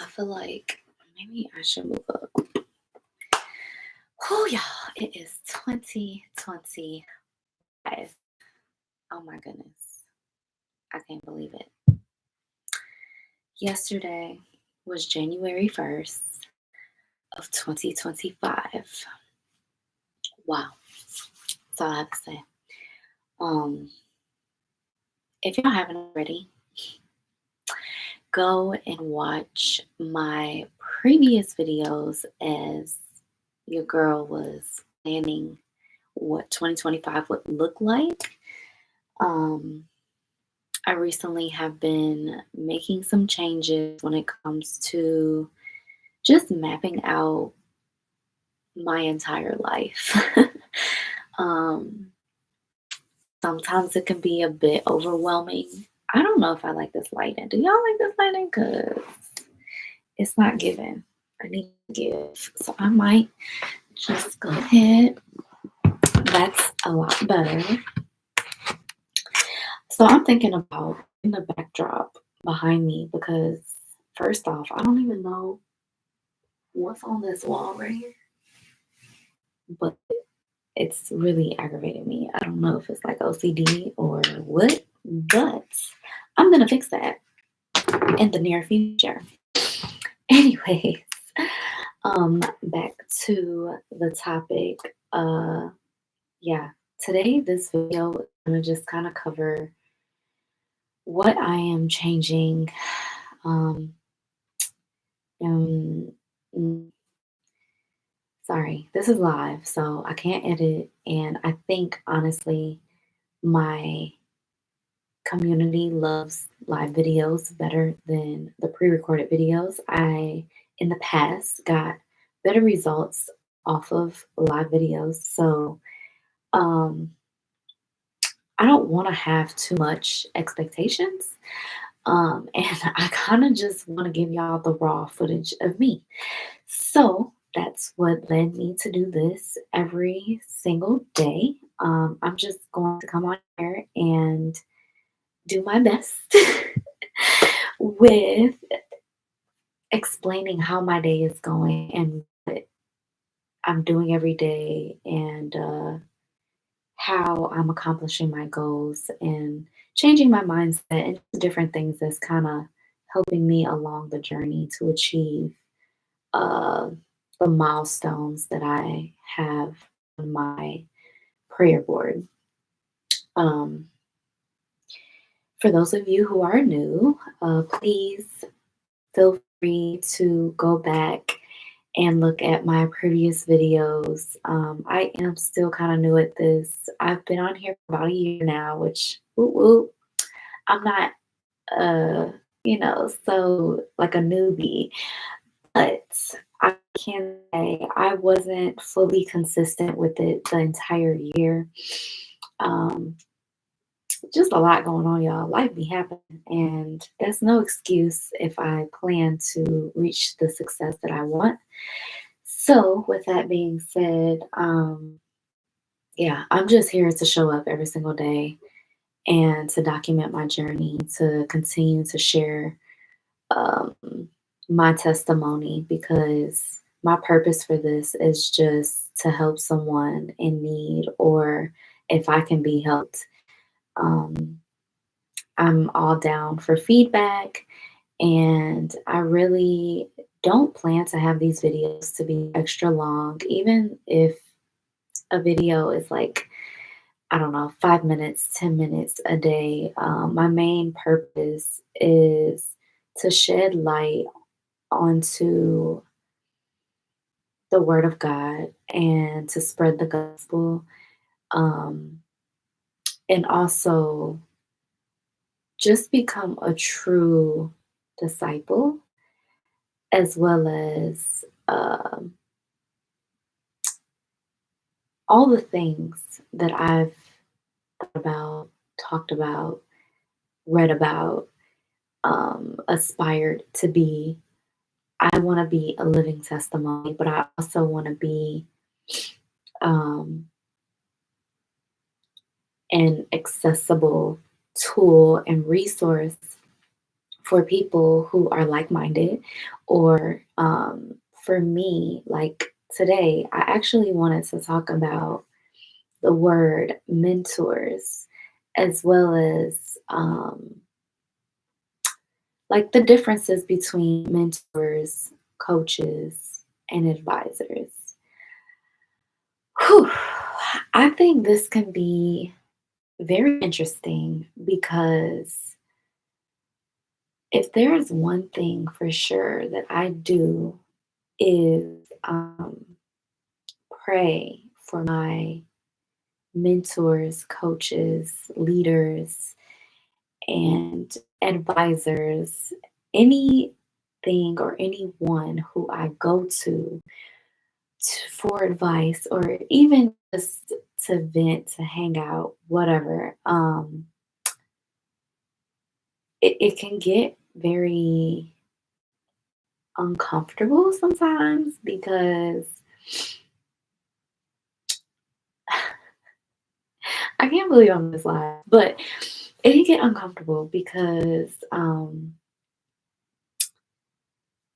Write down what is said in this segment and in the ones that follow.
I feel like maybe I should move up. Oh, y'all, it is 2025. Oh my goodness. I can't believe it. Yesterday was January 1st of 2025. Wow. That's all I have to say. Um, if y'all haven't already, go and watch my previous videos as your girl was planning what 2025 would look like. Um, I recently have been making some changes when it comes to just mapping out my entire life. um, Sometimes it can be a bit overwhelming. I don't know if I like this lighting. Do y'all like this lighting? Because it's not giving. I need to give. So I might just go ahead. That's a lot better. So I'm thinking about in the backdrop behind me because first off, I don't even know what's on this wall right here, but it's really aggravating me. I don't know if it's like OCD or what, but I'm gonna fix that in the near future. Anyways, back to the topic. Yeah, today this video is gonna just kind of cover what I am changing. Um, um, mm, Sorry, this is live, so I can't edit, and I think honestly, my community loves live videos better than the pre-recorded videos. I, in the past, got better results off of live videos, so um, I don't want to have too much expectations. And I kind of just want to give y'all the raw footage of me. So that's what led me to do this every single day. I'm just going to come on here and do my best with explaining how my day is going and what I'm doing every day and how I'm accomplishing my goals and changing my mindset and different things that's kind of helping me along the journey to achieve uh, the milestones that I have on my prayer board. Um, for those of you who are new, please feel free to go back and look at my previous videos. I am still kind of new at this. I've been on here for about a year now, which whoop, whoop, I'm not, so like a newbie, but I can say I wasn't fully consistent with it the entire year. Um, just a lot going on, y'all. Life be happening, and that's no excuse if I plan to reach the success that I want. So, with that being said, yeah, I'm just here to show up every single day and to document my journey, to continue to share um, my testimony because my purpose for this is just to help someone in need or if I can be helped. Um, I'm all down for feedback, and I really don't plan to have these videos to be extra long, even if a video is like, I don't know, 5 minutes, 10 minutes a day. My main purpose is to shed light onto the Word of God and to spread the gospel, um, and also just become a true disciple, as well as all the things that I've thought about, talked about, read about, aspired to be. I want to be a living testimony, but I also want to be um, an accessible tool and resource for people who are like-minded, or for me, like today, I actually wanted to talk about the word mentors, as well as like the differences between mentors, coaches, and advisors. Whew. I think this can be very interesting because if there is one thing for sure that I do is pray for my mentors, coaches, leaders, and advisors, anything or anyone who I go for advice, or even just to vent, to hang out, whatever. It can get very uncomfortable sometimes because I can't believe I'm this live, but it can get uncomfortable because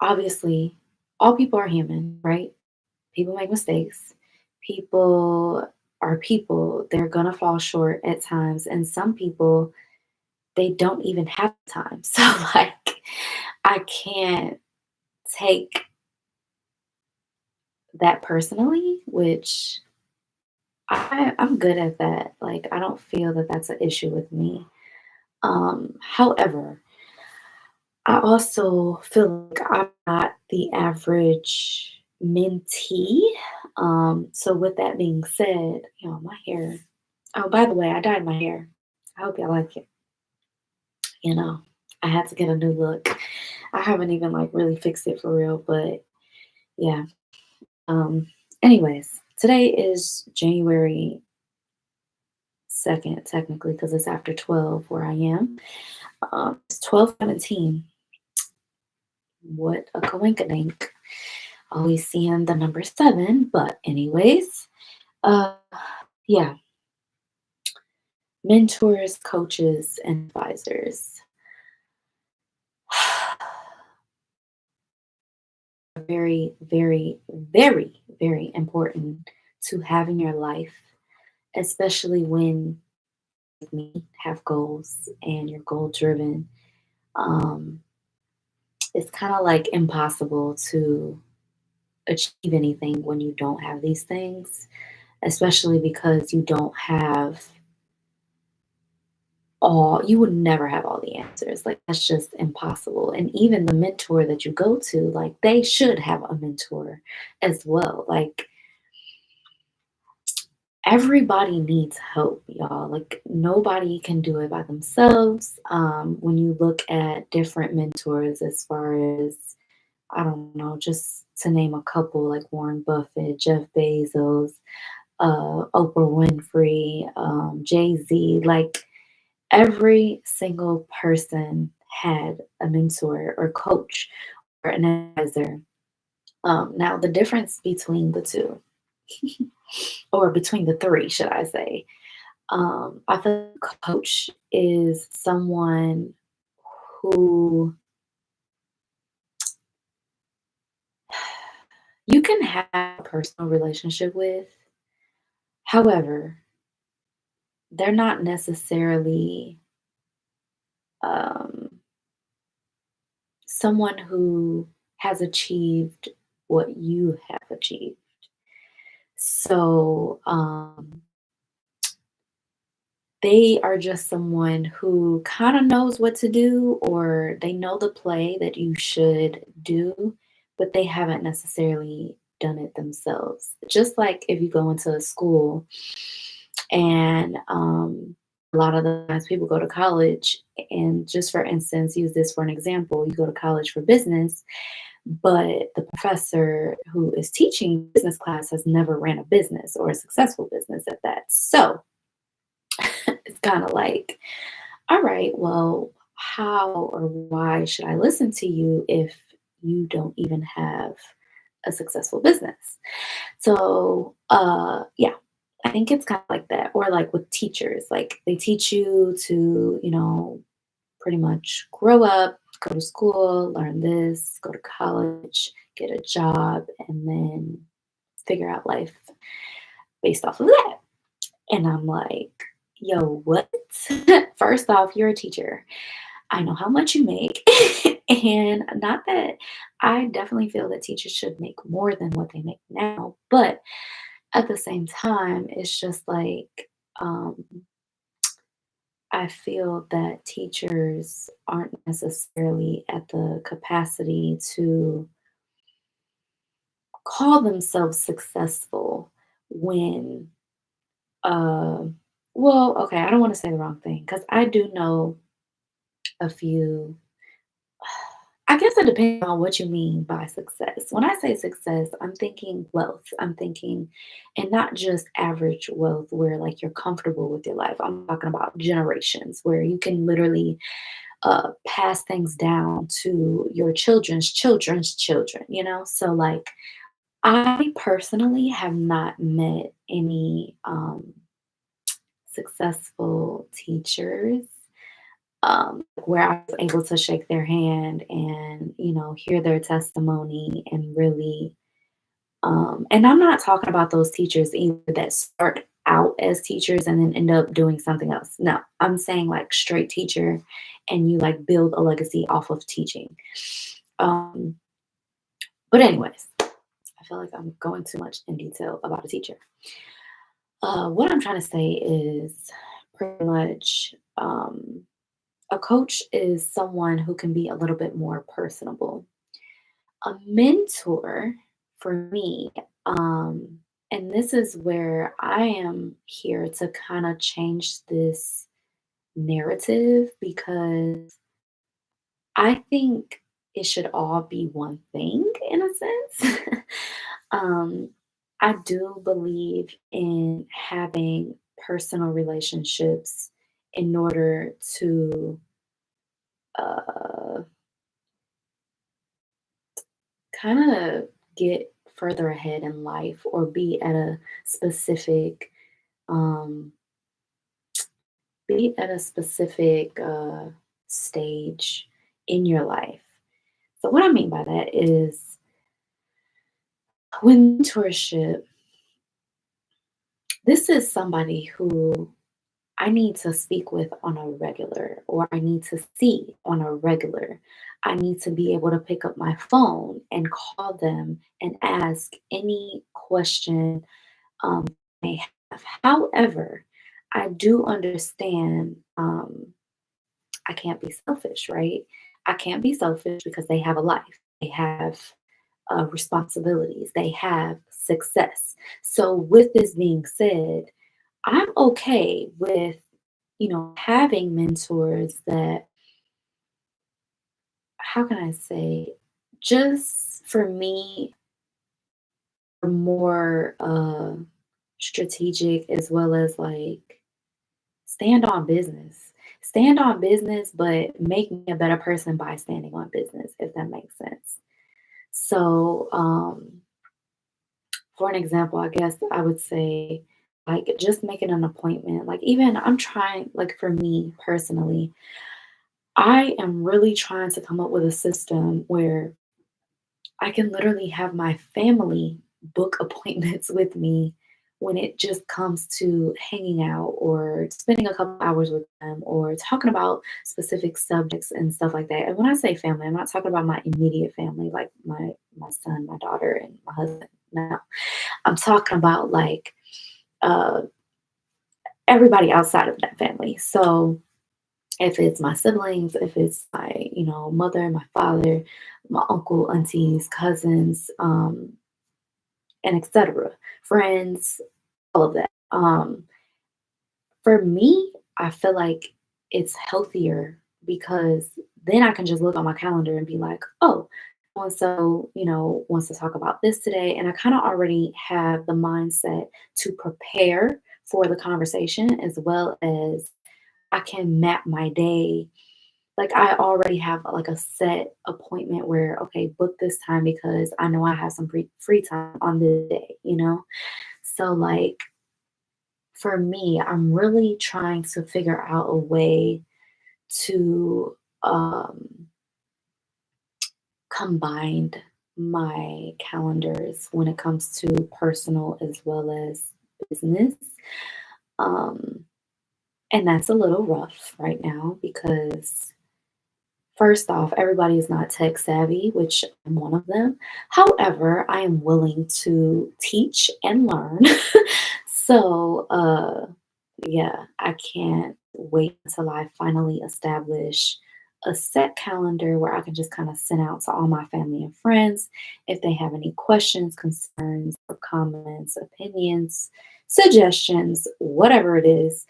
obviously all people are human, right? People make mistakes. People are people. They're gonna fall short at times, and some people, they don't even have time. So like I can't take that personally, which I'm good at that. Like I don't feel that that's an issue with me. However, I also feel like I'm not the average mentee. So with that being said, my hair. Oh, by the way, I dyed my hair. I hope y'all like it. You know, I had to get a new look. I haven't even like really fixed it for real, but yeah. Um, anyways, today is January 2nd, technically, because it's after 12 where I am. It's 12:17. What a coinkydink. Always seeing the number 7, but anyways, uh, yeah, mentors, coaches, and advisors. Very, very, very, very important to have in your life, especially when, like me, have goals and you're goal driven. Um, it's kind of like impossible to achieve anything when you don't have these things, especially because you don't have you would never have all the answers. Like that's just impossible. And even the mentor that you go to, like they should have a mentor as well. Like everybody needs help, y'all. Like nobody can do it by themselves. When you look at different mentors, as far as, I don't know, just to name a couple, like Warren Buffett, Jeff Bezos, Oprah Winfrey, Jay Z, like every single person had a mentor or coach or an advisor. Now, the difference between the two, or between the three, should I say, I feel like a coach is someone who you can have a personal relationship with. However, they're not necessarily um, someone who has achieved what you have achieved. So they are just someone who kind of knows what to do, or they know the play that you should do, but they haven't necessarily done it themselves. Just like if you go into a school and a lot of the times people go to college, and just for instance, use this for an example, you go to college for business, but the professor who is teaching business class has never ran a business or a successful business at that. So it's kind of like, all right, well, how or why should I listen to you if you don't even have a successful business? So, yeah, I think it's kind of like that. Or like with teachers, like they teach you to, pretty much grow up, go to school, learn this, go to college, get a job, and then figure out life based off of that. And I'm like, yo, what? First off, you're a teacher. I know how much you make. And not that I definitely feel that teachers should make more than what they make now, but at the same time, it's just like, um, I feel that teachers aren't necessarily at the capacity to call themselves successful when, uh, well, okay, I don't want to say the wrong thing because I do know a few. I guess it depends on what you mean by success. When I say success, I'm thinking wealth. I'm thinking, and not just average wealth where like you're comfortable with your life. I'm talking about generations where you can literally pass things down to your children's children's children, you know? So, like, I personally have not met any successful teachers where I was able to shake their hand and, hear their testimony and really, and I'm not talking about those teachers either that start out as teachers and then end up doing something else. No, I'm saying like straight teacher and you like build a legacy off of teaching. Um, but anyways, I feel like I'm going too much in detail about a teacher. What I'm trying to say is pretty much a coach is someone who can be a little bit more personable. A mentor for me, and this is where I am here to kind of change this narrative because I think it should all be one thing in a sense. um, I do believe in having personal relationships in order to uh, kind of get further ahead in life or be at a specific um, stage in your life. So what I mean by that is with mentorship, this is somebody who I need to speak with on a regular, or I need to see on a regular. I need to be able to pick up my phone and call them and ask any question um, may have. However, I do understand I can't be selfish, right? I can't be selfish because they have a life, they have responsibilities, they have success. So, with this being said, I'm okay with, having mentors that, how can I say, just for me, are more strategic as well as like stand on business. Stand on business, but make me a better person by standing on business, if that makes sense. So, for an example, I guess I would say, like, just making an appointment. Like, even I'm trying, like, for me personally, I am really trying to come up with a system where I can literally have my family book appointments with me when it just comes to hanging out or spending a couple hours with them or talking about specific subjects and stuff like that. And when I say family, I'm not talking about my immediate family, like my son, my daughter, and my husband. No, I'm talking about like uh, everybody outside of that family. So if it's my siblings, if it's my, mother, my father, my uncle, aunties, cousins, and etc., friends, all of that. For me, I feel like it's healthier because then I can just look on my calendar and be like, oh, so wants to talk about this today. And I kind of already have the mindset to prepare for the conversation as well as I can map my day. Like I already have like a set appointment where, okay, book this time because I know I have some free time on this day. So like for me, I'm really trying to figure out a way to combined my calendars when it comes to personal as well as business. Um, and that's a little rough right now because first off, everybody is not tech savvy, which I'm one of them. However, I am willing to teach and learn. So, yeah, I can't wait until I finally establish a set calendar where I can just kind of send out to all my family and friends if they have any questions, concerns, or comments, opinions, suggestions, whatever it is.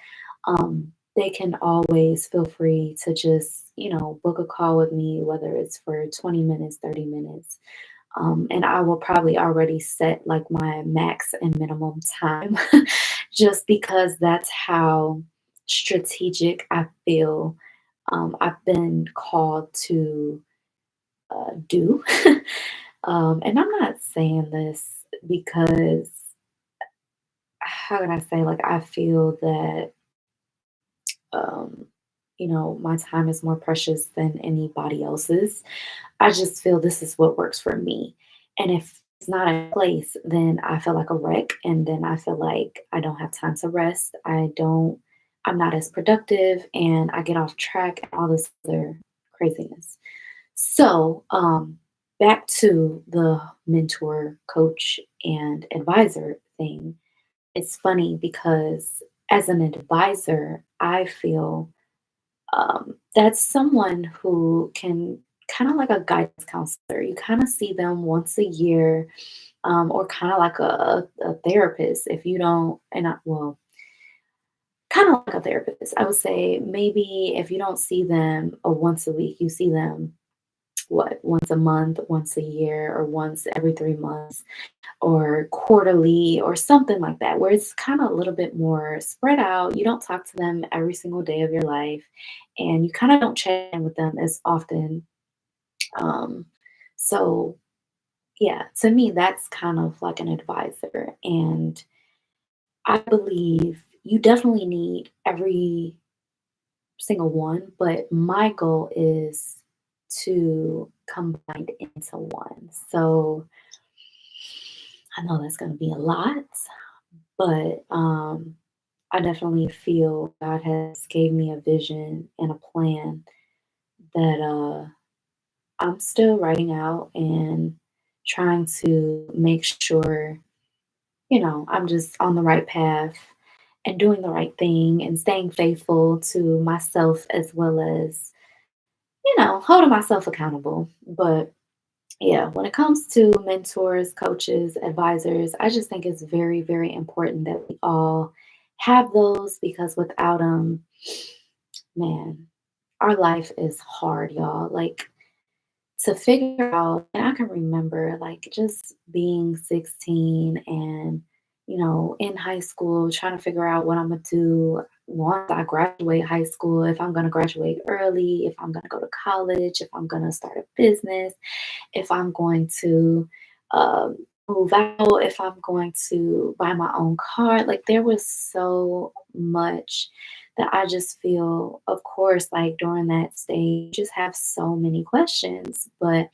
They can always feel free to just, book a call with me, whether it's for 20 minutes, 30 minutes. And I will probably already set like my max and minimum time just because that's how strategic I feel I've been called to do. And I'm not saying this because, how can I say, like, I feel that um, my time is more precious than anybody else's. I just feel this is what works for me. And if it's not in place, then I feel like a wreck. And then I feel like I don't have time to rest. I'm not as productive and I get off track and all this other craziness. So, back to the mentor, coach, and advisor thing. It's funny because as an advisor, I feel that's someone who can kind of like a guidance counselor. You kind of see them once a year, or kind of like a therapist. If you don't, well, kind of like a therapist. I would say maybe if you don't see them once a week, you see them once a month, once a year, or once every 3 months or quarterly or something like that, where it's kind of a little bit more spread out. You don't talk to them every single day of your life, and you kind of don't check in with them as often. Um, so, yeah, to me, that's kind of like an advisor. And I believe you definitely need every single one, but my goal is to combine into one. So, I know that's going to be a lot, but I definitely feel God has gave me a vision and a plan that I'm still writing out and trying to make sure, I'm just on the right path and doing the right thing and staying faithful to myself as well as, holding myself accountable. But yeah, when it comes to mentors, coaches, advisors, I just think it's very, very important that we all have those because without them, man, our life is hard, y'all. Like to figure out, and I can remember like just being 16 and, in high school, trying to figure out what I'm gonna do once I graduate high school, if I'm gonna graduate early, if I'm gonna go to college, if I'm gonna start a business, if I'm going to move out, if I'm going to buy my own car. Like there was so much that I just feel, of course, like during that stage, you just have so many questions. But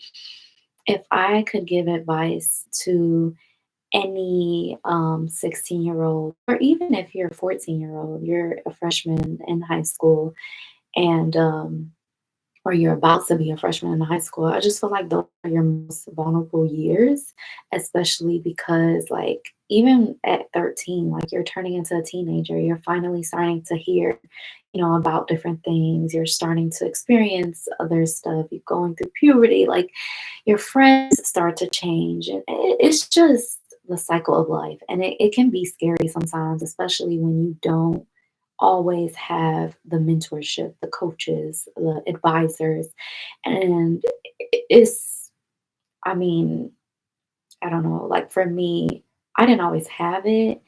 if I could give advice to any 16-year-old, or even if you're a 14-year-old, you're a freshman in high school, and or you're about to be a freshman in high school, I just feel like those are your most vulnerable years, especially because, like, even at 13, like, you're turning into a teenager. You're finally starting to hear, about different things. You're starting to experience other stuff. You're going through puberty. Like, your friends start to change. And it's just the cycle of life. And it can be scary sometimes, especially when you don't always have the mentorship, the coaches, the advisors. And it's, I mean, I don't know, like for me, I didn't always have it,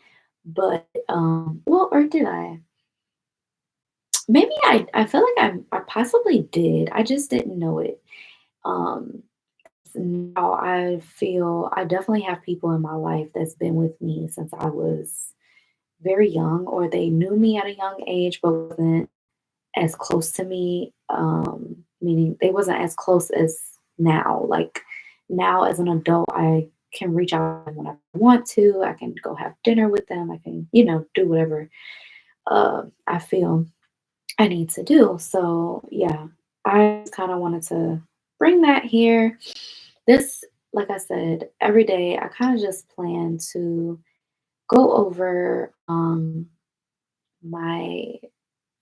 but well, or did I? Maybe I feel like I possibly did. I just didn't know it. Um Now I feel I definitely have people in my life that's been with me since I was very young, or they knew me at a young age but wasn't as close to me, meaning they wasn't as close as now. Like now as an adult, I can reach out to them whenever I want to. I can go have dinner with them. I can, do whatever I feel I need to do. So yeah, I kind of wanted to bring that here. This, like I said, every day I kind of just plan to go over my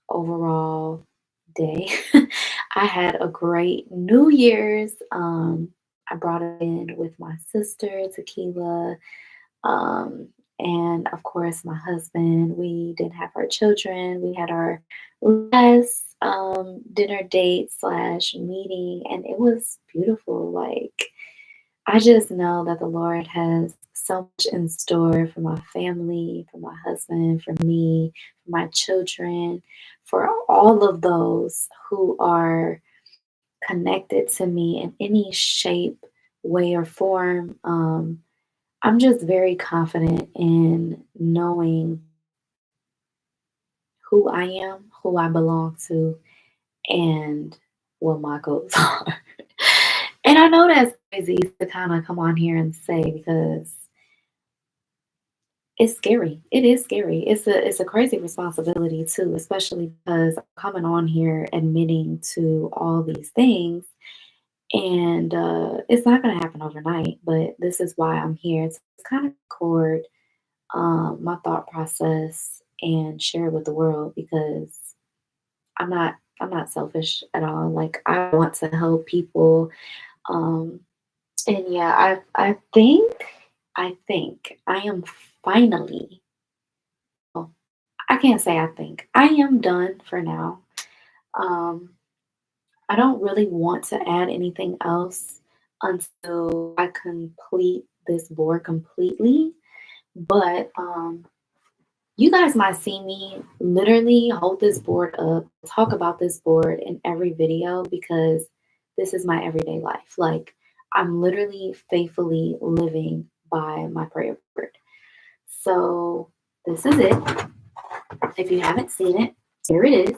overall day. I had a great New Year's. I brought it in with my sister, Tequila, um, and of course my husband. We didn't have our children. We had our last dinner date slash meeting, and it was beautiful. Like I just know that the Lord has so much in store for my family, for my husband, for me, for my children, for all of those who are connected to me in any shape, way, or form. I'm just very confident in knowing who I am, who I belong to, and what my goals are. And I know that's crazy to kind of come on here and say because it's scary. It is scary. It's a crazy responsibility too, especially because I'm coming on here admitting to all these things, and it's not going to happen overnight. But this is why I'm here to kind of record my thought process and share it with the world because I'm not selfish at all. Like I want to help people. Um, and yeah, I think I am finally. Well, I can't say I think I am done for now. Um, I don't really want to add anything else until I complete this board completely. But you guys might see me literally hold this board up, talk about this board in every video because this is my everyday life. Like, I'm literally faithfully living by my prayer board. So, this is it. If you haven't seen it, here it is.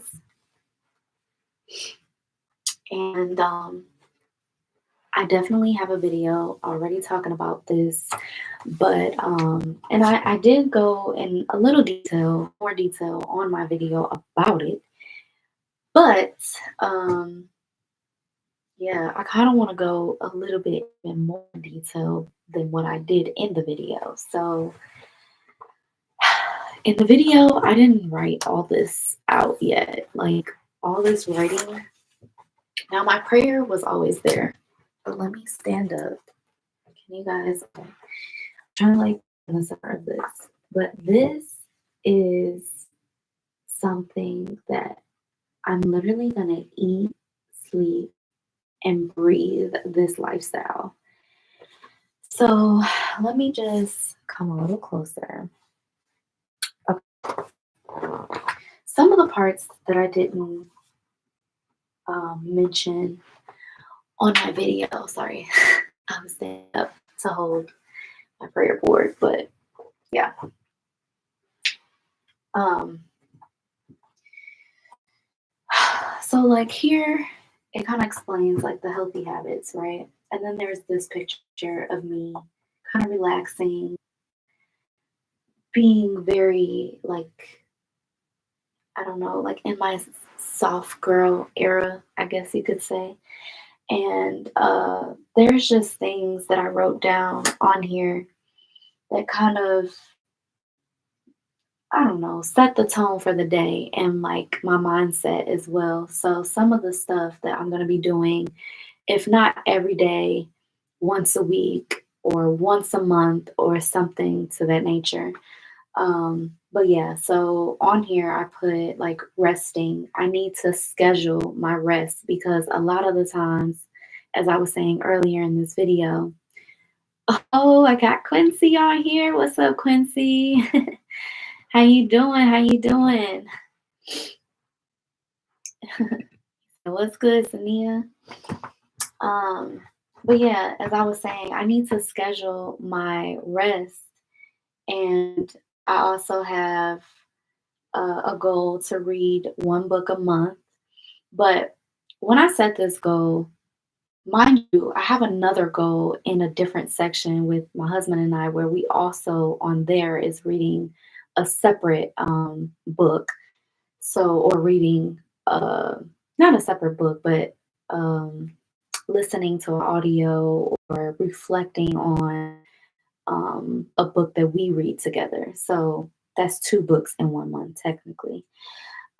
And I definitely have a video already talking about this, but and I did go in a little detail, more detail on my video about it. But um, yeah, I kind of want to go a little bit in more detail than what I did in the video. So in the video, I didn't write all this out yet, like all this writing. Now my prayer was always there, but let me stand up. Can you guys? I'm trying to like in the center of this, but this is something that I'm literally gonna eat, sleep, and breathe this lifestyle. So let me just come a little closer. Okay. Some of the parts that I didn't mention on my video, sorry, I was standing up to hold my prayer board, but yeah. Um, so like here, it kind of explains like the healthy habits, right? And then there's this picture of me kind of relaxing, being very like I don't know, like in my soft girl era, I guess you could say. And there's just things that I wrote down on here that kind of, I don't know, set the tone for the day and like my mindset as well. So some of the stuff that I'm going to be doing, if not every day, once a week or once a month or something to that nature. But yeah, so on here I put like resting. I need to schedule my rest because a lot of the times, as I was saying earlier in this video, oh, I got Quincy on here. What's up, Quincy? How you doing? How you doing? What's good, Sania? Um, but yeah, as I was saying, I need to schedule my rest, and I also have a goal to read one book a month. But when I set this goal, mind you, I have another goal in a different section with my husband and I where we also on there is reading a separate book. So, or reading not a separate book, but um, listening to audio or reflecting on a book that we read together. So that's two books in 1 month, technically.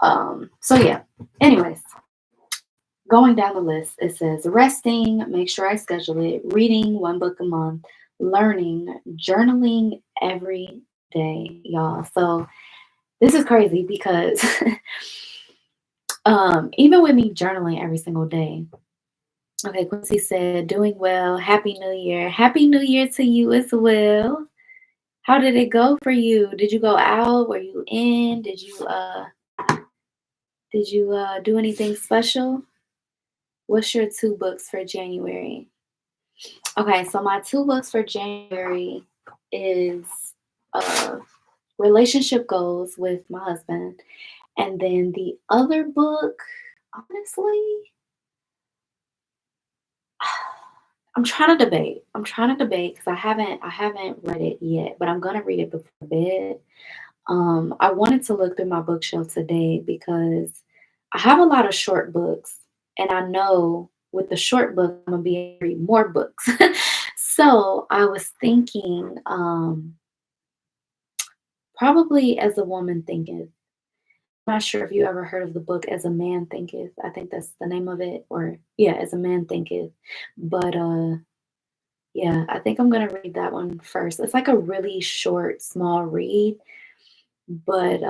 So yeah. Anyways, going down the list, it says resting, make sure I schedule it, reading 1 book a month, learning, journaling every day, y'all. So this is crazy because even with me journaling every single day. Okay, Quincy said, doing well. Happy New Year. Happy New Year to you as well. How did it go for you? Did you go out? Were you in? Did you do anything special? What's your 2 books for January? Okay, so my 2 books for January is uh relationship goals with my husband. And then the other book, honestly, I'm trying to debate. I'm trying to debate because I haven't read it yet, but I'm gonna read it before bed. I wanted to look through my bookshelf today because I have a lot of short books, and I know with the short book I'm gonna be able to read more books. So I was thinking, probably as a woman thinketh. I'm not sure if you ever heard of the book As a Man Thinketh. I think that's the name of it, or yeah, As a Man Thinketh. But yeah, I think I'm gonna read that one first. It's like a really short, small read, but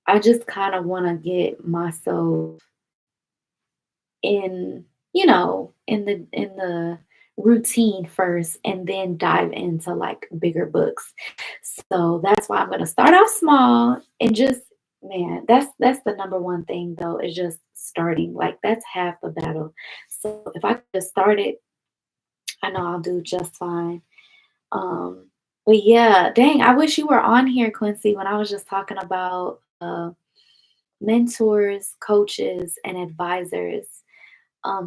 I just kind of want to get myself in, in the routine first and then dive into like bigger books. So that's why I'm going to start off small and just, man, that's the number one thing though, is just starting. Like that's half the battle. So if I could just start it, I know I'll do just fine. Um, but yeah, dang, I wish you were on here, Quincy, when I was just talking about mentors, coaches, and advisors.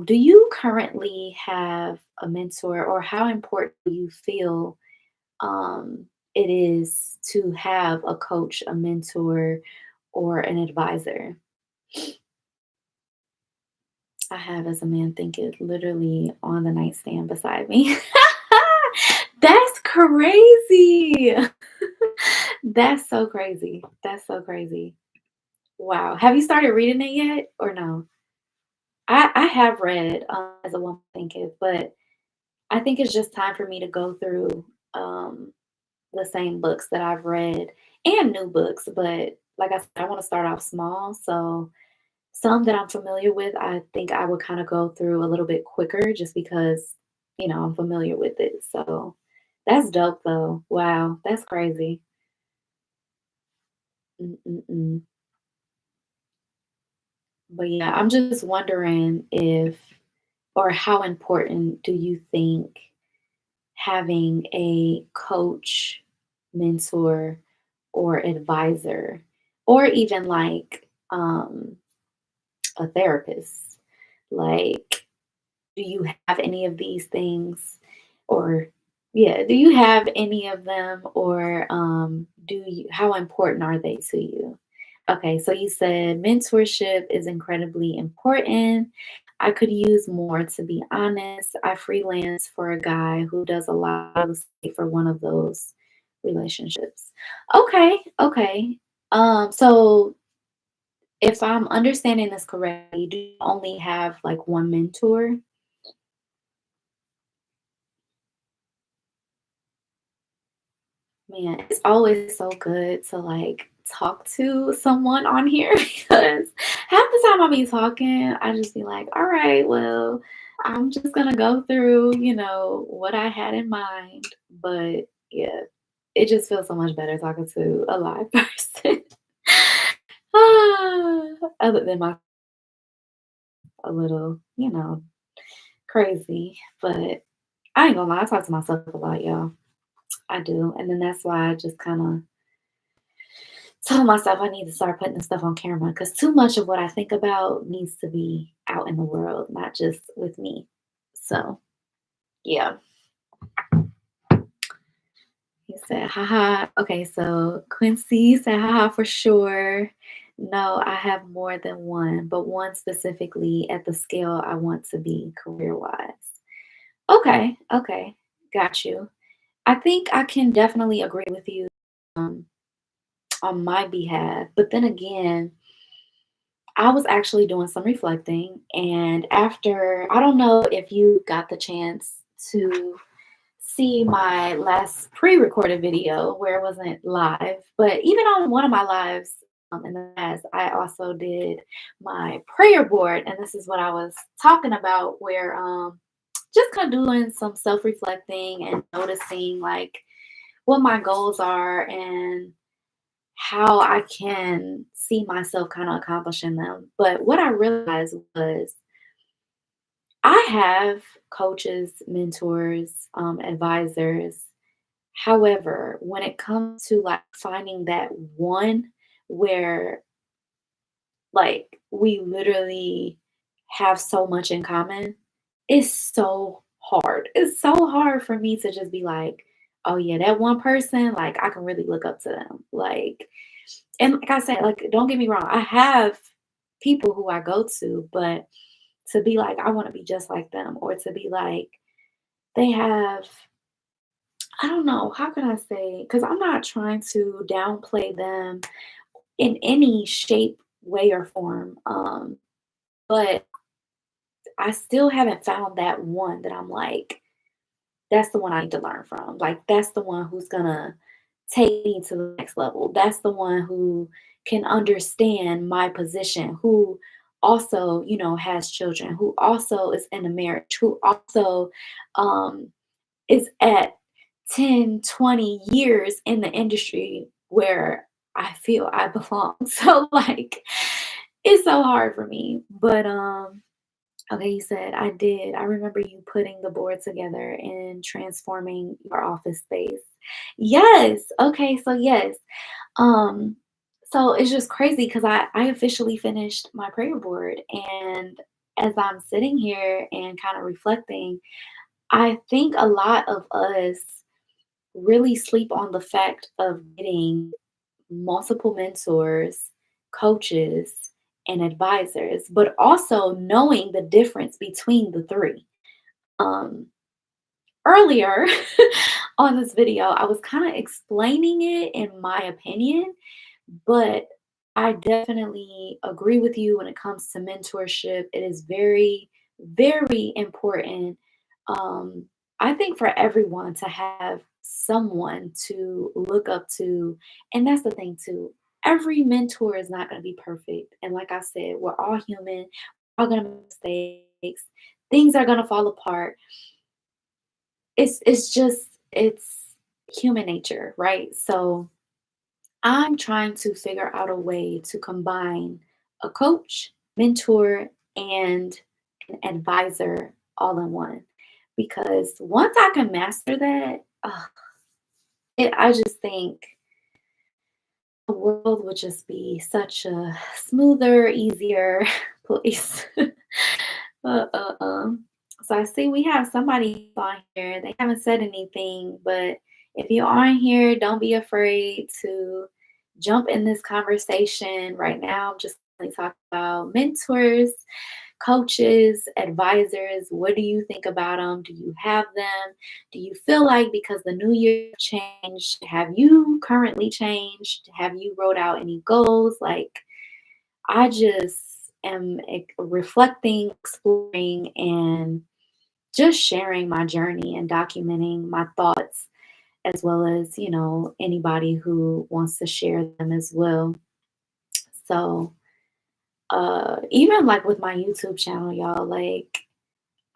Do you currently have a mentor, or how important do you feel it is to have a coach, a mentor, or an advisor? I have As a Man Thinketh literally on the nightstand beside me. That's crazy. That's so crazy. That's so crazy. Wow. Have you started reading it yet or no? I have read As a Woman Thinketh, but I think it's just time for me to go through um, the same books that I've read and new books. But like I said, I want to start off small. So some that I'm familiar with, I think I would kind of go through a little bit quicker just because, I'm familiar with it. So that's dope though. Wow, that's crazy. Mm-mm-mm. But yeah, I'm just wondering if, or how important do you think having a coach, mentor, or advisor, or even like a therapist? Like, do you have any of these things? Or, yeah, do you have any of them? Or how important are they to you? Okay, so you said mentorship is incredibly important. I could use more, to be honest. I freelance for a guy who does a lot of for one of those relationships. Okay, okay. So if I'm understanding this correctly, do you only have like one mentor? Man, it's always so good to like talk to someone on here because half the time I'll be talking, I just be like, all right, well, I'm just gonna go through, what I had in mind. But yeah, it just feels so much better talking to a live person. Other than my a little, crazy. But I ain't gonna lie, I talk to myself a lot, y'all. I do. And then that's why I just kind of tell myself I need to start putting this stuff on camera because too much of what I think about needs to be out in the world, not just with me. So, yeah. He said, haha. Okay, so Quincy said, haha, for sure. No, I have more than one, but one specifically at the scale I want to be career wise. Okay, okay, got you. I think I can definitely agree with you um, on my behalf. But then again, I was actually doing some reflecting. And after, I don't know if you got the chance to see my last pre-recorded video where it wasn't live, but even on one of my lives in the past, I also did my prayer board, and this is what I was talking about, where just kind of doing some self-reflecting and noticing like what my goals are and how I can see myself kind of accomplishing them. But what I realized was I have coaches, mentors, advisors. However, when it comes to like finding that one where like we literally have so much in common, it's so hard. It's so hard for me to just be like, oh yeah, that one person, like I can really look up to them. Like, and like I said, like, don't get me wrong, I have people who I go to, but to be like, I want to be just like them, or to be like, they have, I don't know, how can I say? Because I'm not trying to downplay them in any shape, way, or form. But I still haven't found that one that I'm like, that's the one I need to learn from. Like, that's the one who's gonna take me to the next level. That's the one who can understand my position, who also, has children, who also is in a marriage, who also um, is at 10, 20 years in the industry where I feel I belong. So like it's so hard for me. But okay, you said I did. I remember you putting the board together and transforming your office space. Yes. Okay, so yes. Um so it's just crazy because I officially finished my prayer board, and as I'm sitting here and kind of reflecting, I think a lot of us really sleep on the fact of getting multiple mentors, coaches, and advisors, but also knowing the difference between the three. Um, Earlier on this video, I was kind of explaining it in my opinion, but I definitely agree with you when it comes to mentorship. It is very, very important. Um, I think for everyone to have someone to look up to. And that's the thing, too. Every mentor is not going to be perfect. And like I said, we're all human, we're all going to make mistakes, things are going to fall apart. It's human nature, right? So I'm trying to figure out a way to combine a coach, mentor, and an advisor all in one. Because once I can master that, I just think the world would just be such a smoother, easier place. uh, uh, um. So I see we have somebody on here. They haven't said anything, but if you're on here, don't be afraid to jump in this conversation right now. I'm just going to talk about mentors, coaches, advisors. What do you think about them? Do you have them? Do you feel like because the new year changed, have you currently changed? Have you wrote out any goals? Like, I just am reflecting, exploring, and just sharing my journey and documenting my thoughts, as well as, anybody who wants to share them as well. So, even like with my YouTube channel, y'all, like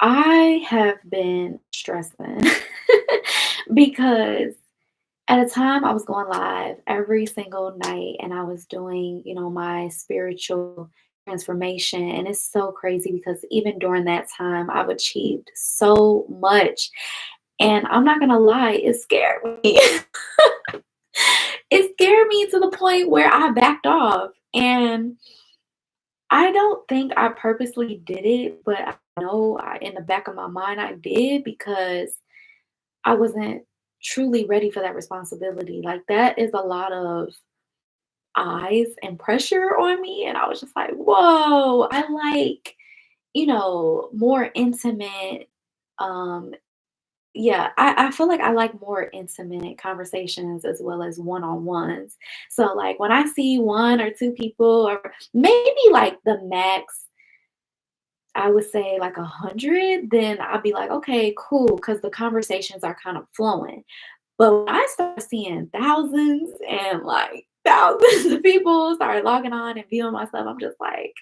I have been stressing because at a time I was going live every single night and I was doing, my spiritual transformation. And it's so crazy because even during that time, I've achieved so much. And I'm not going to lie, it scared me. It scared me to the point where I backed off. And I don't think I purposely did it, but I know in the back of my mind I did because I wasn't truly ready for that responsibility. Like that is a lot of eyes and pressure on me. And I was just like, whoa, I like, more intimate, um, yeah, I feel like I like more intimate conversations as well as one-on-ones. So, like, when I see 1 or 2 people or maybe, like, the max, I would say, like, 100, then I'd be like, "Okay, cool," because the conversations are kind of flowing. But when I start seeing thousands and, like, thousands of people start logging on and viewing my stuff, I'm just like,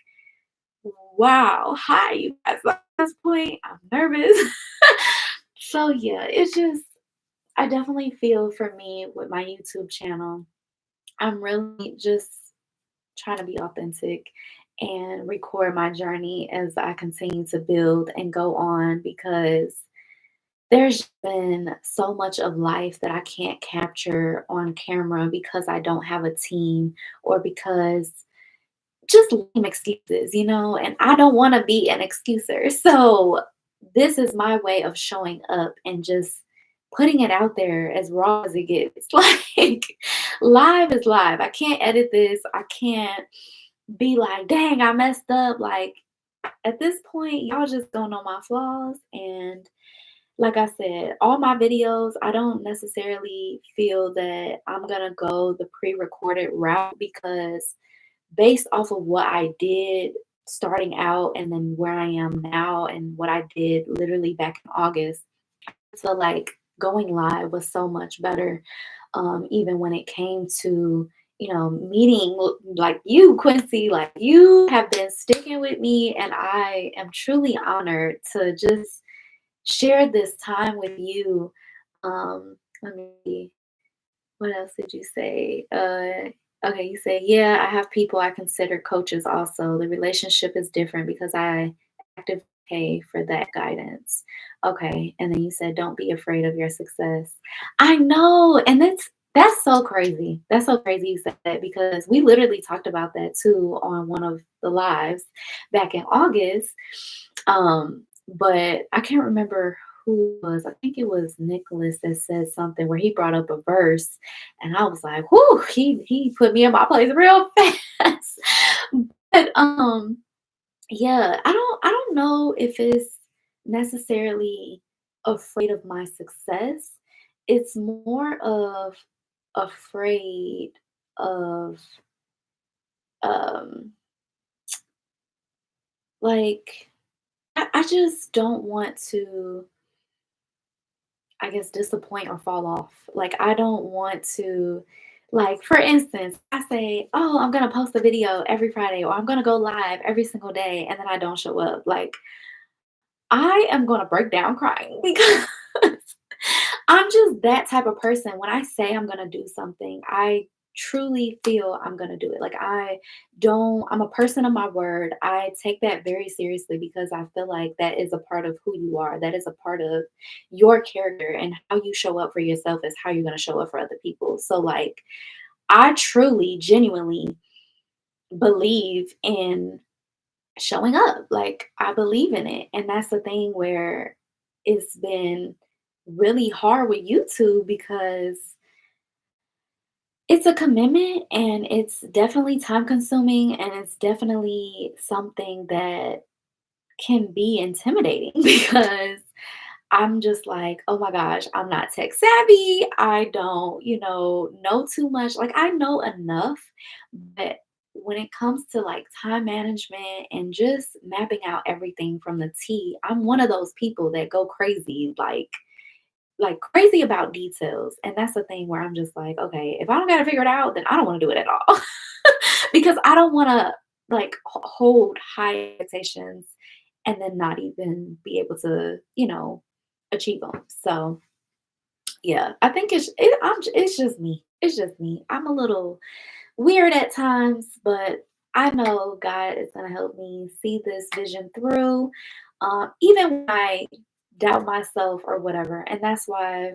"Wow, hi, you guys." At this point, I'm nervous. So, yeah, it's just I definitely feel for me with my YouTube channel, I'm really just trying to be authentic and record my journey as I continue to build and go on because there's been so much of life that I can't capture on camera because I don't have a team or because just lame excuses, and I don't want to be an excuser. So this is my way of showing up and just putting it out there as raw as it gets. Like live is live. I can't edit this. I can't be like, dang, I messed up. Like at this point, y'all just don't know my flaws. And like I said, all my videos, I don't necessarily feel that I'm gonna go the pre-recorded route because based off of what I did starting out and then where I am now and what I did literally back in August, I feel like going live was so much better. Even when it came to, meeting like you, Quincy, like you have been sticking with me, and I am truly honored to just share this time with you. Let me see. What else did you say? Okay, you say, yeah, I have people I consider coaches also. The relationship is different because I actively pay for that guidance. Okay, and then you said, don't be afraid of your success. I know, and that's so crazy. That's so crazy you said that because we literally talked about that too on one of the lives back in August. But I can't remember who it was. I think it was Nicholas that said something where he brought up a verse, and I was like, "Whoo!" He put me in my place real fast. But yeah, I don't know if it's necessarily afraid of my success. It's more of afraid of um like I just don't want to, I guess, disappoint or fall off. Like, I don't want to, like, for instance, I say, oh, I'm going to post a video every Friday or I'm going to go live every single day, and then I don't show up. Like, I am going to break down crying because I'm just that type of person. When I say I'm gonna do something, I truly feel I'm gonna do it. Like I'm a person of my word. I take that very seriously because I feel like that is a part of who you are. That is a part of your character, and how you show up for yourself is how you're gonna show up for other people. So like I truly, genuinely believe in showing up. Like I believe in it. And that's the thing where it's been really hard with YouTube because it's a commitment and it's definitely time consuming and it's definitely something that can be intimidating because I'm just like, oh my gosh, I'm not tech savvy. I don't, know too much. Like I know enough, but when it comes to like time management and just mapping out everything from the T, I'm one of those people that go crazy, like crazy about details. And that's the thing where I'm just like, okay, if I don't got to figure it out, then I don't want to do it at all. Because I don't want to like hold high expectations and then not even be able to, achieve them. So yeah, I think it's just me. It's just me. I'm a little weird at times, but I know God is gonna help me see this vision through, even when I doubt myself or whatever. And that's why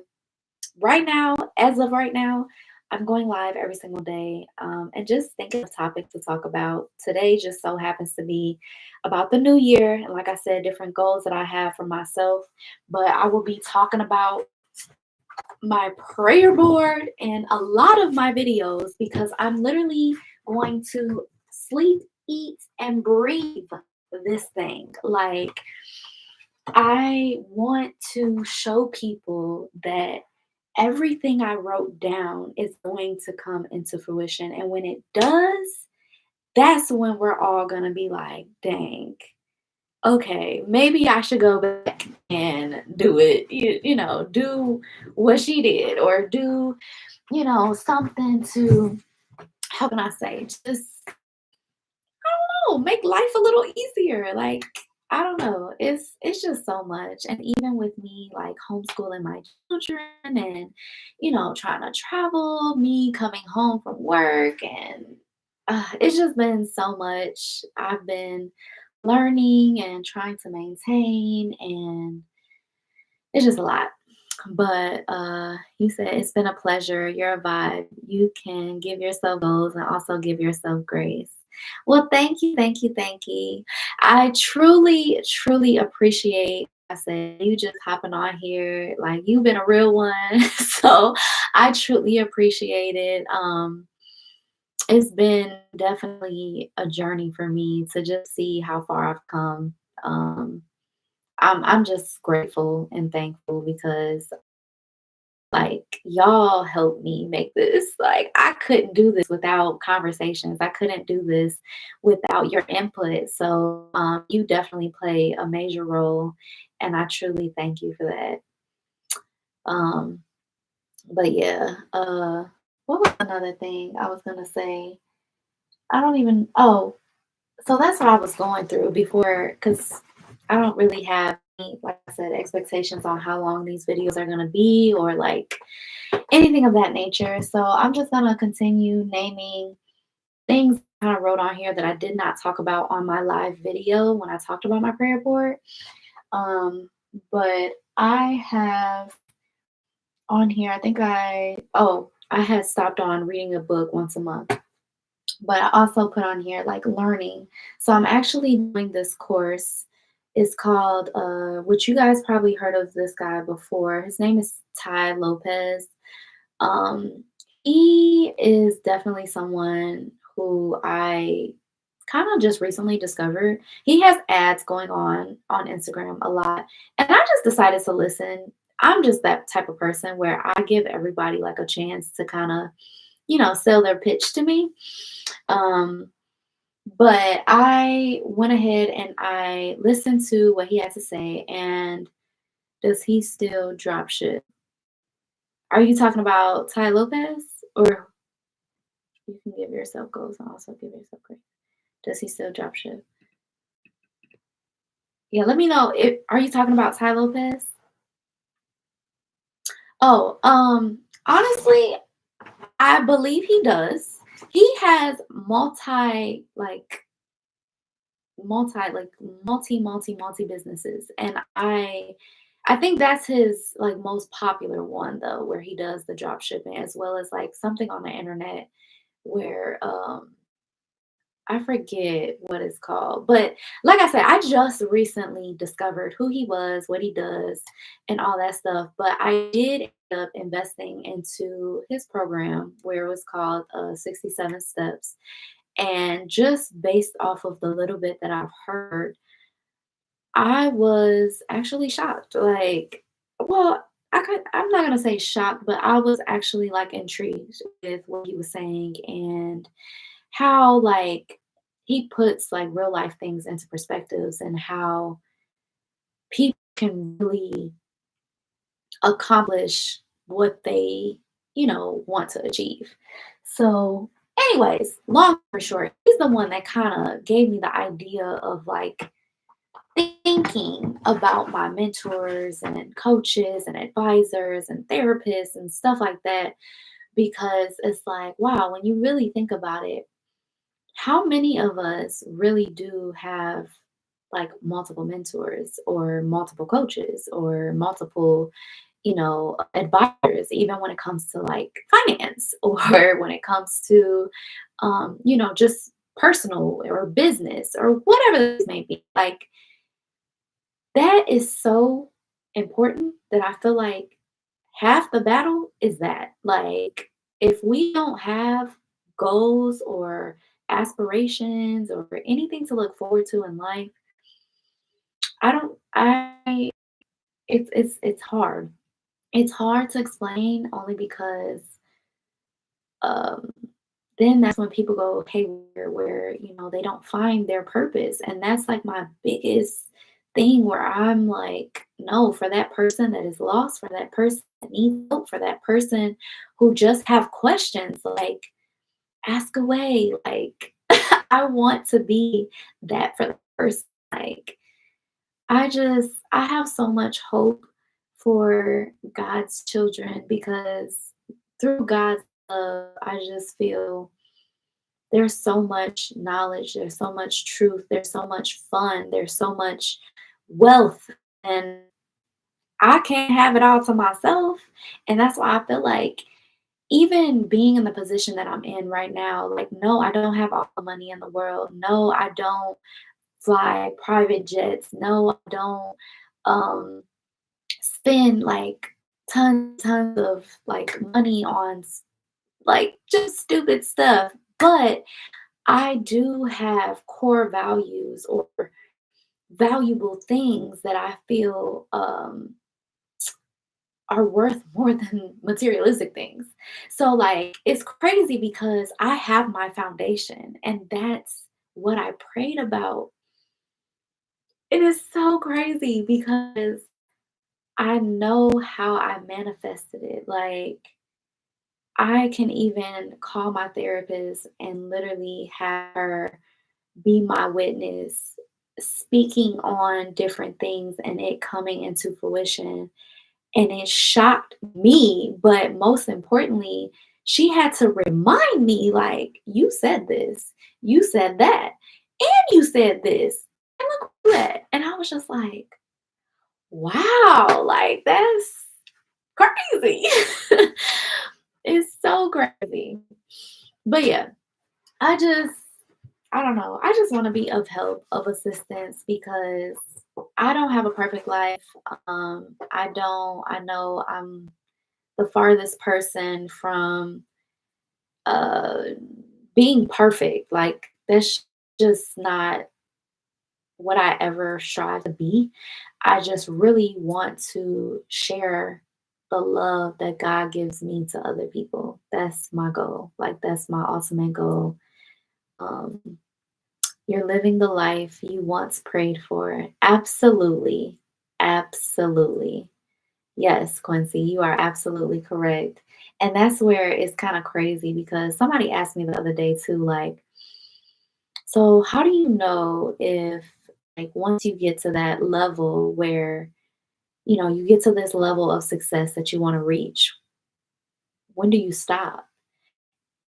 right now, as of right now, I'm going live every single day, and just thinking of topics to talk about. Today just so happens to be about the new year, and like I said, different goals that I have for myself. But I will be talking about my prayer board and a lot of my videos because I'm literally going to sleep, eat, and breathe this thing. Like, I want to show people that everything I wrote down is going to come into fruition. And when it does, that's when we're all going to be like, dang, okay, maybe I should go back and do it, do what she did or do, something to, how can I say, just make life a little easier. Like, I don't know. It's just so much. And even with me like homeschooling my children and trying to travel, me coming home from work and it's just been so much. I've been learning and trying to maintain and it's just a lot. But you said it's been a pleasure. You're a vibe. You can give yourself goals and also give yourself grace. Well, thank you, thank you, thank you. I truly, truly appreciate. I said you just hopping on here, like you've been a real one. So I truly appreciate it. It's been definitely a journey for me to just see how far I've come. I'm just grateful and thankful because like y'all helped me make this. Like I couldn't do this without conversations. I couldn't do this without your input. So you definitely play a major role, and I truly thank you for that. Um, but yeah, what was another thing I was gonna say? I don't even. Oh, so that's what I was going through before, because I don't really have any, like I said, expectations on how long these videos are gonna be or like anything of that nature. So I'm just gonna continue naming things I kind of wrote on here that I did not talk about on my live video when I talked about my prayer board. Um, but I have on here, I think I had stopped on reading a book once a month. But I also put on here like learning. So I'm actually doing this course. It's called, which you guys probably heard of this guy before. His name is Ty Lopez. Um, he is definitely someone who I kind of just recently discovered. He has ads going on Instagram a lot, and I just decided to listen. I'm just that type of person where I give everybody like a chance to kind of, sell their pitch to me. Um, but I went ahead and I listened to what he had to say. And does he still drop shit? Are you talking about Ty Lopez, or you can give yourself goals and also give yourself grace? Does he still drop shit? Yeah, let me know. Are you talking about Ty Lopez? Oh, honestly, I believe he does. He has multi businesses, and I think that's his like most popular one though, where he does the drop shipping as well as like something on the internet where I forget what it's called. But like I said, I just recently discovered who he was, what he does, and all that stuff. But I did end up investing into his program where it was called 67 Steps. And just based off of the little bit that I've heard, I was actually shocked. Like, well, I'm not gonna say shocked, but I was actually like intrigued with what he was saying and how like he puts like real life things into perspectives and how people can really accomplish what they, want to achieve. So, anyways, long story short, he's the one that kind of gave me the idea of like thinking about my mentors and coaches and advisors and therapists and stuff like that, because it's like, wow, when you really think about it, how many of us really do have like multiple mentors or multiple coaches or multiple, advisors, even when it comes to like finance or when it comes to, just personal or business or whatever this may be. Like, that is so important that I feel like half the battle is that. Like, if we don't have goals or aspirations or anything to look forward to in life, I don't, I, it's hard. It's hard to explain only because um, then that's when people go haywire, where they don't find their purpose, and that's like my biggest thing. Where I'm like, no, for that person that is lost, for that person that needs help, for that person who just have questions, like, ask away. Like, I want to be that for the person. Like, I have so much hope for God's children because through God's love, I just feel there's so much knowledge, there's so much truth, there's so much fun, there's so much wealth, and I can't have it all to myself. And that's why I feel like even being in the position that I'm in right now, like, no, I don't have all the money in the world. No, I don't fly private jets. No, I don't um spend like tons of like money on like just stupid stuff. But I do have core values or valuable things that I feel are worth more than materialistic things. So, like, it's crazy because I have my foundation, and that's what I prayed about. It is so crazy because I know how I manifested it. Like, I can even call my therapist and literally have her be my witness, speaking on different things and it coming into fruition. And it shocked me, but most importantly, she had to remind me, like, you said this, you said that, and you said this, and look at that. And I was just like, wow, like, that's crazy. It's so crazy. But yeah, I just I don't know. I just want to be of help, of assistance because I don't have a perfect life. I know I'm the farthest person from uh being perfect. Like, that's just not what I ever strive to be. I just really want to share the love that God gives me to other people. That's my goal. Like, that's my ultimate goal. Um, you're living the life you once prayed for. Absolutely. Absolutely. Yes, Quincy, you are absolutely correct. And that's where it's kind of crazy because somebody asked me the other day too, like, so how do you know if, like, once you get to that level where, you get to this level of success that you want to reach, when do you stop?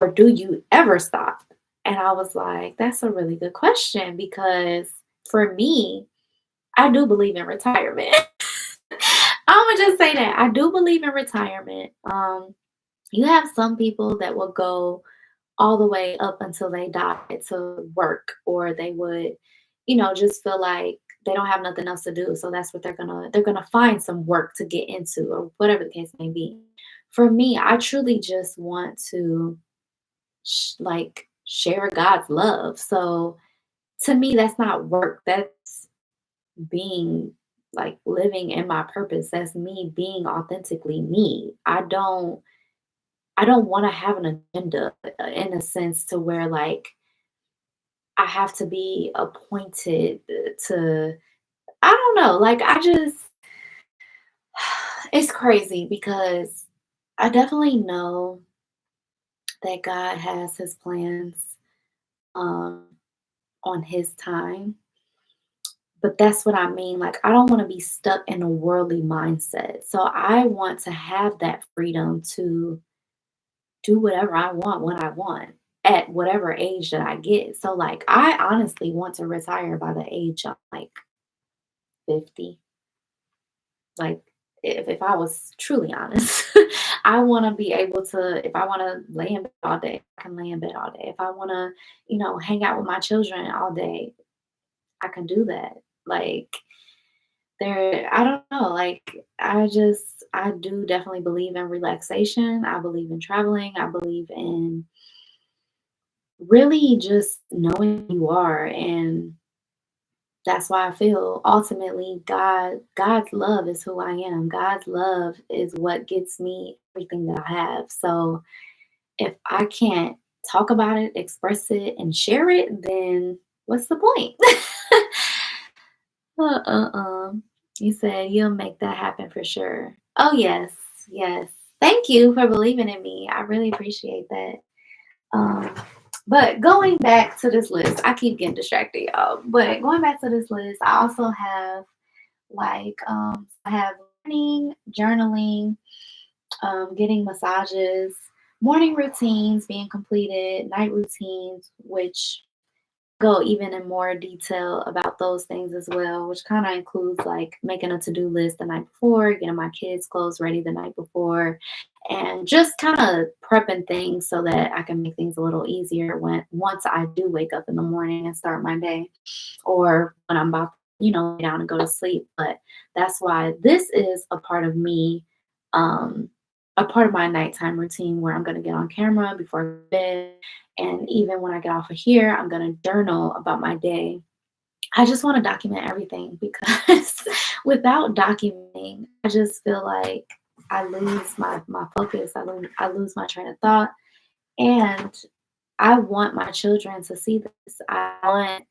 Or do you ever stop? And I was like, that's a really good question because for me, I do believe in retirement. I'm gonna just say that I do believe in retirement. You have some people that will go all the way up until they die to work, or they would, just feel like they don't have nothing else to do, so that's what they're gonna find some work to get into, or whatever the case may be. For me, I truly just want to like share God's love. So to me, that's not work. That's being like living in my purpose. That's me being authentically me. I don't want to have an agenda in a sense to where, like, I have to be appointed to, I don't know, like, I just it's crazy because I definitely know that God has his plans um on his time. But that's what I mean. Like, I don't want to be stuck in a worldly mindset. So I want to have that freedom to do whatever I want when I want at whatever age that I get. So, like, I honestly want to retire by the age of like 50. Like, if I was truly honest, I want to be able to, if I want to lay in bed all day, I can lay in bed all day. If I want to, hang out with my children all day, I can do that. Like, I don't know, like, I do definitely believe in relaxation. I believe in traveling. I believe in really just knowing who you are. And that's why I feel ultimately God's love is who I am. God's love is what gets me everything that I have. So if I can't talk about it, express it, and share it, then what's the point? Uh. You said you'll make that happen for sure. Oh yes, yes. Thank you for believing in me. I really appreciate that. Um, but going back to this list, I keep getting distracted, y'all. But going back to this list, I also have like I have learning, journaling, getting massages, morning routines being completed, night routines, which go even in more detail about those things as well, which kind of includes like making a to-do list the night before, getting my kids' clothes ready the night before, and just kind of prepping things so that I can make things a little easier when once I do wake up in the morning and start my day, or when I'm about lay down and go to sleep. But that's why this is a part of me, a part of my nighttime routine where I'm going to get on camera before I go to bed. And even when I get off of here, I'm going to journal about my day. I just want to document everything because without documenting, I just feel like I lose my focus. I lose my train of thought. And I want my children to see this. I want,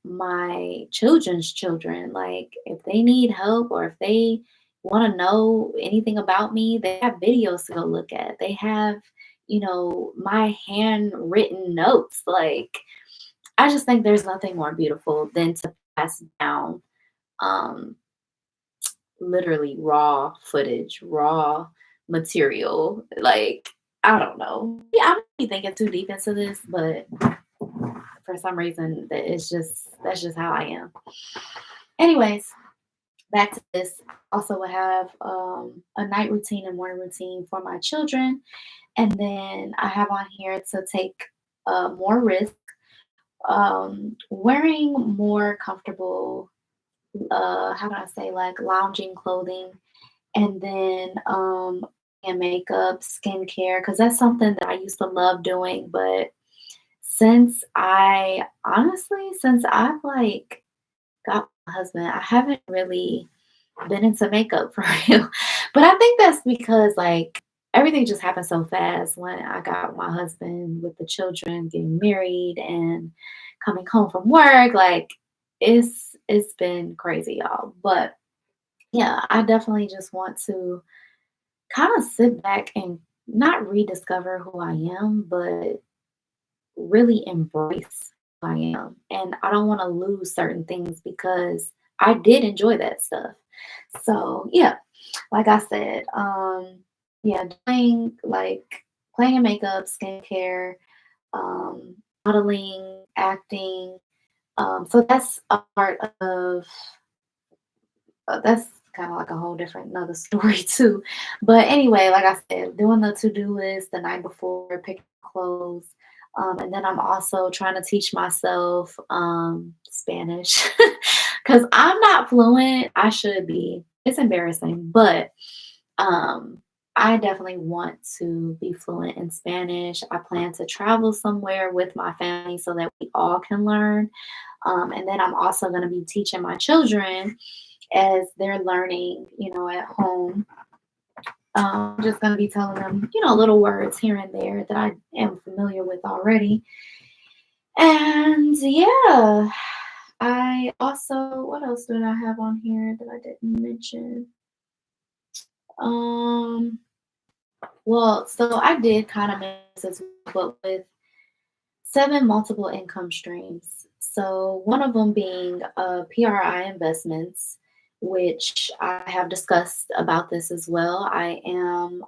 my children's children, like if they need help or if they want to know anything about me, they have videos to go look at. They have, my handwritten notes. Like, I just think there's nothing more beautiful than to pass down um literally raw footage, raw material. Like, I don't know. Yeah, I'm not thinking too deep into this, but for some reason that's just how I am. Anyways, back to this. Also will have a night routine and morning routine for my children. And then I have on here to take more risk, wearing more comfortable, how do I say, like lounging clothing, and then and makeup, skincare, because that's something that I used to love doing. But since I've like got my husband, I haven't really been into makeup for real. But I think that's because like everything just happened so fast when I got my husband with the children, getting married and coming home from work. Like it's been crazy, y'all. But yeah, I definitely just want to kind of sit back and not rediscover who I am, but really embrace who I am. And I don't want to lose certain things because I did enjoy that stuff. So yeah, like I said, yeah, doing like playing in makeup, skincare, um, modeling, acting. So that's a part of that's kind of like a whole different another story too. But anyway, like I said, doing the to-do list the night before, picking clothes. And then I'm also trying to teach myself Spanish because I'm not fluent. I should be. It's embarrassing, but um, I definitely want to be fluent in Spanish. I plan to travel somewhere with my family so that we all can learn. And then I'm also going to be teaching my children as they're learning, at home. I'm just going to be telling them, little words here and there that I am familiar with already. And yeah, I also, what else did I have on here that I didn't mention? Um, well, so I did kind of miss this, but with 7 multiple income streams. So one of them being PRI investments, which I have discussed about this as well. I am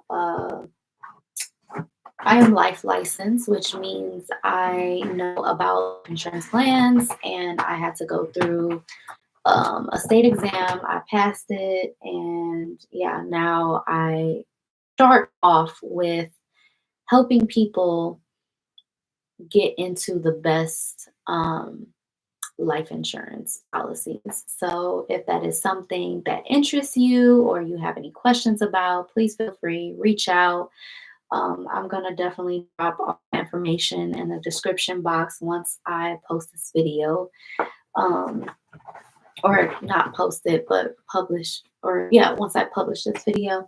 life licensed, which means I know about insurance plans, and I had to go through a state exam. I passed it, and yeah, now I start off with helping people get into the best life insurance policies. So if that is something that interests you or you have any questions about, please feel free, reach out. I'm gonna definitely drop all the information in the description box once I post this video. Um, or not post it, but publish, or yeah, once I publish this video.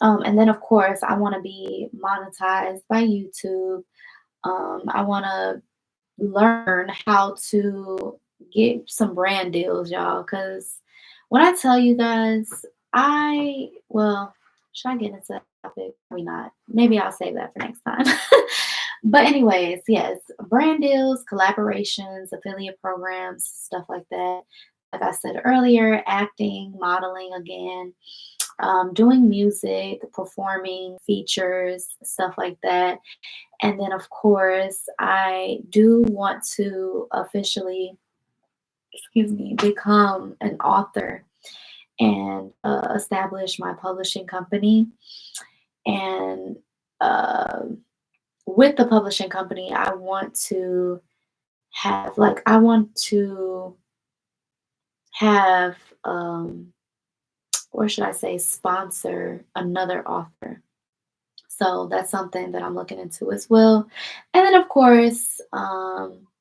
And then of course I want to be monetized by YouTube. I want to learn how to get some brand deals, y'all. Because when I tell you guys, well, should I get into that topic? Maybe not. Maybe I'll save that for next time. But, anyways, yes, brand deals, collaborations, affiliate programs, stuff like that. Like I said earlier, acting, modeling again, doing music, performing, features, stuff like that. And then, of course, I do want to officially, excuse me, become an author and establish my publishing company. And uh, with the publishing company, I want to I want to have, or should I say, sponsor another author. So that's something that I'm looking into as well. And then, of course,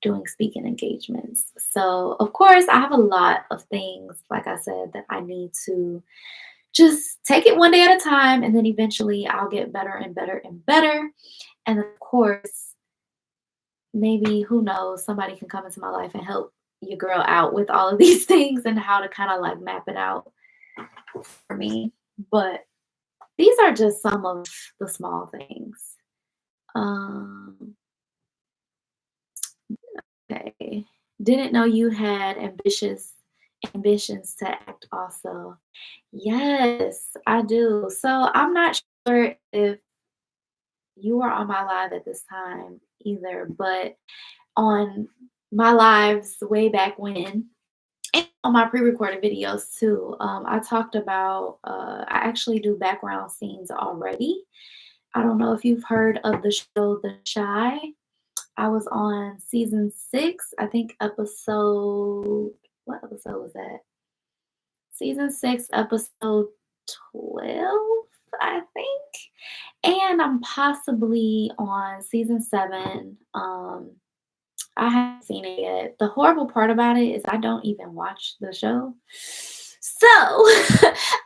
doing speaking engagements. So, of course, I have a lot of things, like I said, that I need to just take it one day at a time. And then eventually I'll get better and better and better. And of course, maybe, who knows, somebody can come into my life and help your girl out with all of these things and how to kind of like map it out for me. But these are just some of the small things. Um, okay. Didn't know you had ambitions to act also. Yes, I do. So I'm not sure if you were on my live at this time either, but on my lives way back when, and on my pre-recorded videos too, I talked about I actually do background scenes already. I don't know if you've heard of the show The Shy. I was on season 6, I think episode, what episode was that? Season 6, episode 12, I think. And I'm possibly on season 7. I haven't seen it yet. The horrible part about it is I don't even watch the show. So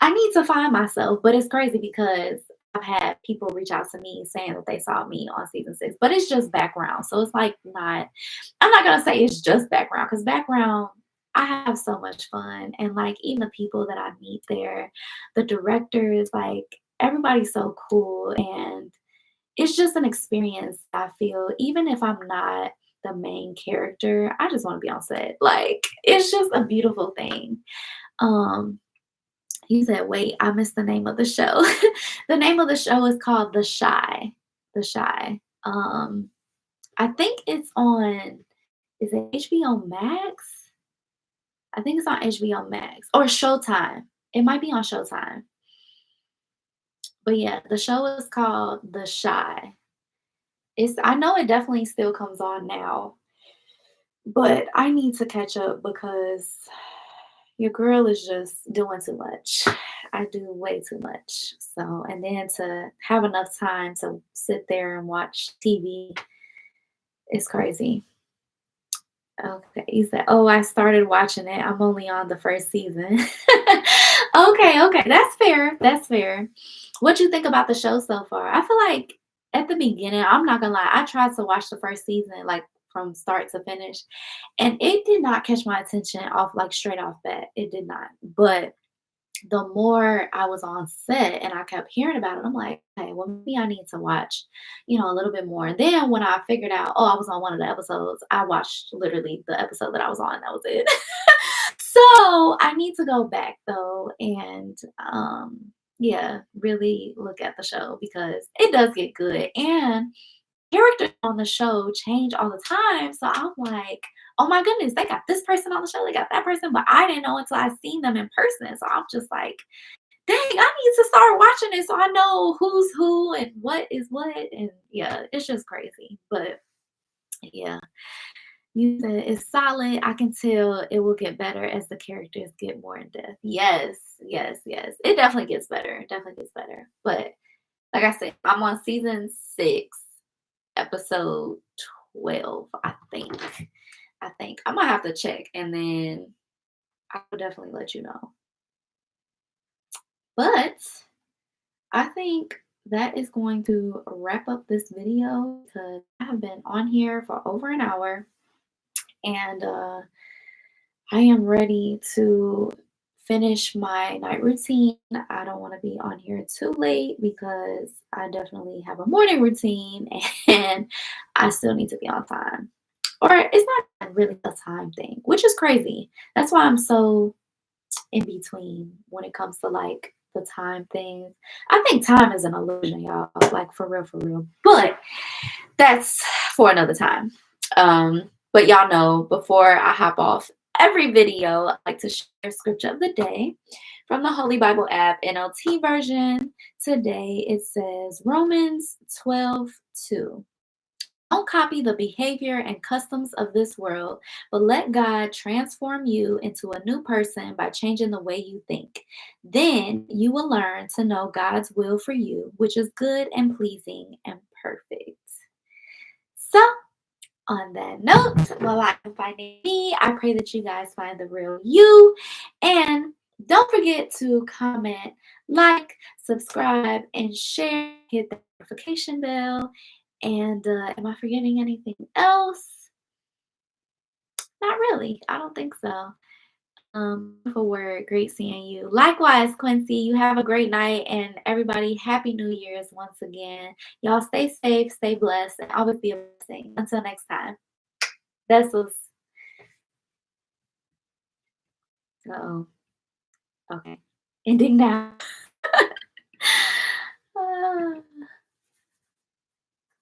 I need to find myself, but it's crazy because I've had people reach out to me saying that they saw me on season 6, but it's just background. So it's like I'm not gonna say it's just background because background, I have so much fun. And like even the people that I meet there, the directors, like everybody's so cool. And it's just an experience. I feel even if I'm not the main character, I just want to be on set. Like it's just a beautiful thing. Um, he said, wait, I missed the name of the show. The name of the show is called The Shy. The Shy. I think it's on, is it HBO Max? I think it's on HBO Max or Showtime. It might be on Showtime. But yeah, the show is called The Shy. I know it definitely still comes on now, but I need to catch up because your girl is just doing too much. I do way too much. So, and then to have enough time to sit there and watch TV is crazy. Okay, you said, oh, I started watching it. I'm only on the first season. Okay, okay, that's fair. That's fair. What you think about the show so far? I feel like at the beginning, I'm not gonna lie, I tried to watch the first season like from start to finish, and it did not catch my attention off like straight off bat. It did not. But the more I was on set and I kept hearing about it, I'm like, hey, well, maybe I need to watch, a little bit more. And then when I figured out, oh, I was on one of the episodes, I watched literally the episode that I was on. That was it. So I need to go back though and yeah, really look at the show because it does get good. And characters on the show change all the time. So I'm like, oh my goodness, they got this person on the show, they got that person, but I didn't know until I seen them in person. So I'm just like, dang, I need to start watching it so I know who's who and what is what. And yeah, it's just crazy. But yeah, you said it's solid. I can tell it will get better as the characters get more in depth. Yes, yes, yes. It definitely gets better. It definitely gets better. But like I said, I'm on season 6, episode 12, I think. I think I might have to check and then I will definitely let you know. But I think that is going to wrap up this video because I have been on here for over an hour and I am ready to finish my night routine. I don't want to be on here too late because I definitely have a morning routine and I still need to be on time. Or it's not really a time thing, which is crazy. That's why I'm so in between when it comes to like the time things. I think time is an illusion, y'all. Like for real, for real. But that's for another time. But y'all know before I hop off every video, I like to share scripture of the day from the Holy Bible app, NLT version. Today it says Romans 12:2. Don't copy the behavior and customs of this world, but let God transform you into a new person by changing the way you think. Then you will learn to know God's will for you, which is good and pleasing and perfect. So, on that note, while I'm finding me, I pray that you guys find the real you. And don't forget to comment, like, subscribe, and share. Hit the notification bell. And am I forgetting anything else? Not really. I don't think so. Beautiful word. Great seeing you. Likewise, Quincy, you have a great night. And everybody, Happy New Year's once again. Y'all stay safe, stay blessed, and always be a blessing. Until next time. That's was. Uh oh. Okay. Ending now.